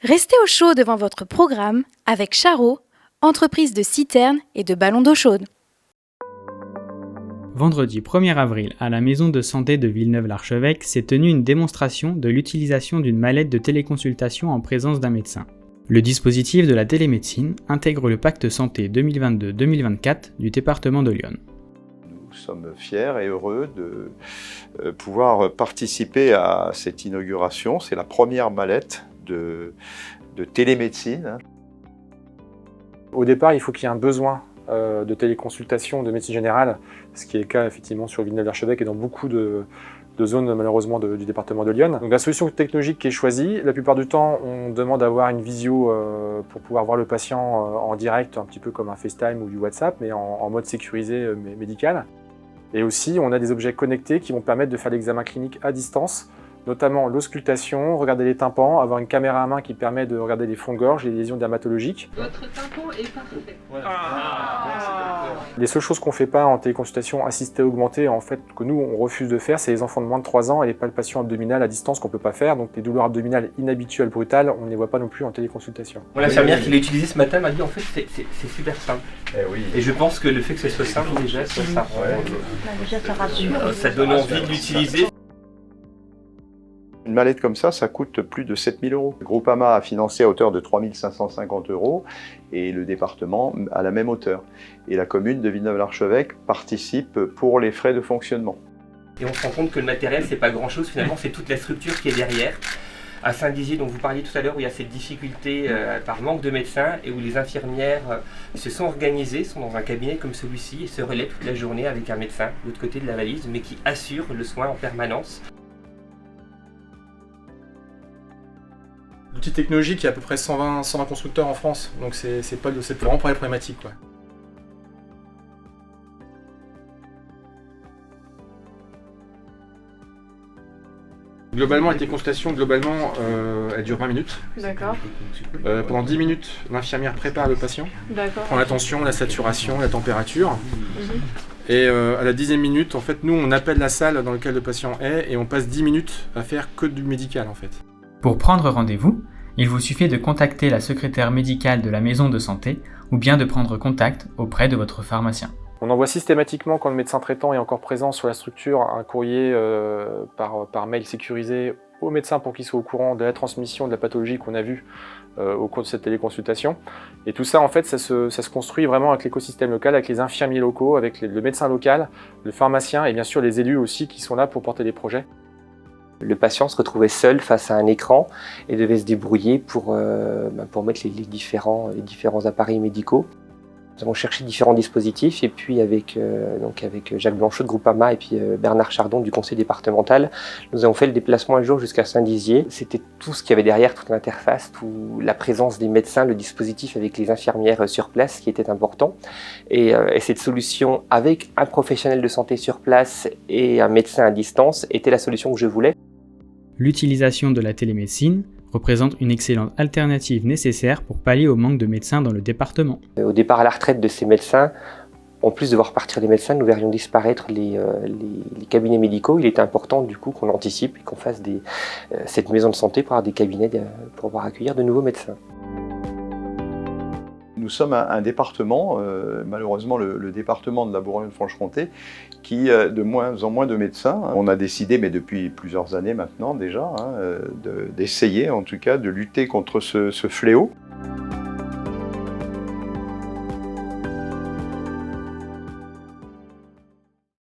Restez au chaud devant votre programme avec Charo, entreprise de citernes et de ballons d'eau chaude. Vendredi 1er avril, à la maison de santé de Villeneuve-l'Archevêque, s'est tenue une démonstration de l'utilisation d'une mallette de téléconsultation en présence d'un médecin. Le dispositif de la télémédecine intègre le pacte santé 2022-2024 du département de l'Yonne. Nous sommes fiers et heureux de pouvoir participer à cette inauguration. C'est la première mallette de télémédecine. Au départ, il faut qu'il y ait un besoin de téléconsultation de médecine générale, ce qui est le cas effectivement sur Villeneuve-l'Archevêque et dans beaucoup de zones malheureusement du département de l'Yonne. Donc la solution technologique qui est choisie, la plupart du temps on demande d'avoir une visio pour pouvoir voir le patient en direct, un petit peu comme un FaceTime ou du WhatsApp, mais en mode sécurisé médical. Et aussi on a des objets connectés qui vont permettre de faire l'examen clinique à distance, notamment l'auscultation, regarder les tympans, avoir une caméra à main qui permet de regarder les fonds de gorge et les lésions dermatologiques. Votre tympan est parfait. Les seules choses qu'on ne fait pas en téléconsultation assistée augmentée, en fait, que nous on refuse de faire, c'est les enfants de moins de 3 ans et les palpations abdominales à distance qu'on ne peut pas faire. Donc les douleurs abdominales inhabituelles, brutales, on ne les voit pas non plus en téléconsultation. L'infirmière qui l'a utilisé ce matin m'a dit en fait c'est super simple. Oui. Et je pense que le fait que ce soit simple déjà, ça rassure. Ça donne envie de l'utiliser. Une mallette comme ça coûte plus de 7 000 €. Groupama a financé à hauteur de 3 550 € et le département à la même hauteur. Et la commune de Villeneuve-l'Archevêque participe pour les frais de fonctionnement. Et on se rend compte que le matériel, c'est pas grand-chose, finalement, c'est toute la structure qui est derrière. À Saint-Dizier, dont vous parliez tout à l'heure, où il y a cette difficulté par manque de médecins et où les infirmières se sont organisées, sont dans un cabinet comme celui-ci et se relaient toute la journée avec un médecin de l'autre côté de la valise, mais qui assure le soin en permanence. L'outil technologique, il y a à peu près 120 constructeurs en France, donc c'est vraiment pas les problématiques, quoi. Globalement, la téléconsultation, elle dure 20 minutes. D'accord. Pendant 10 minutes, l'infirmière prépare le patient, D'accord. prend la tension, la saturation, la température. Et à la 10e minute, en fait, nous, on appelle la salle dans laquelle le patient est et on passe 10 minutes à faire que du médical, en fait. Pour prendre rendez-vous, il vous suffit de contacter la secrétaire médicale de la maison de santé ou bien de prendre contact auprès de votre pharmacien. On envoie systématiquement, quand le médecin traitant est encore présent sur la structure, un courrier par mail sécurisé au médecin pour qu'il soit au courant de la transmission de la pathologie qu'on a vue au cours de cette téléconsultation. Et tout ça, en fait, ça se construit vraiment avec l'écosystème local, avec les infirmiers locaux, avec le médecin local, le pharmacien et bien sûr les élus aussi qui sont là pour porter les projets. Le patient se retrouvait seul face à un écran et devait se débrouiller pour mettre les différents appareils médicaux. Nous avons cherché différents dispositifs et puis avec Jacques Blanchot de Groupama et puis Bernard Chardon du conseil départemental, nous avons fait le déplacement un jour jusqu'à Saint-Dizier. C'était tout ce qu'il y avait derrière, toute l'interface, la présence des médecins, le dispositif avec les infirmières sur place qui était important. Et cette solution avec un professionnel de santé sur place et un médecin à distance était la solution que je voulais. L'utilisation de la télémédecine représente une excellente alternative nécessaire pour pallier au manque de médecins dans le département. Au départ à la retraite de ces médecins, en plus de voir partir les médecins, nous verrions disparaître les cabinets médicaux. Il était important du coup qu'on anticipe et qu'on fasse cette maison de santé pour avoir des cabinets pour pouvoir accueillir de nouveaux médecins. Nous sommes un département, malheureusement le département de la Bourgogne-Franche-Comté, qui de moins en moins de médecins. On a décidé, mais depuis plusieurs années maintenant déjà, d'essayer en tout cas de lutter contre ce fléau.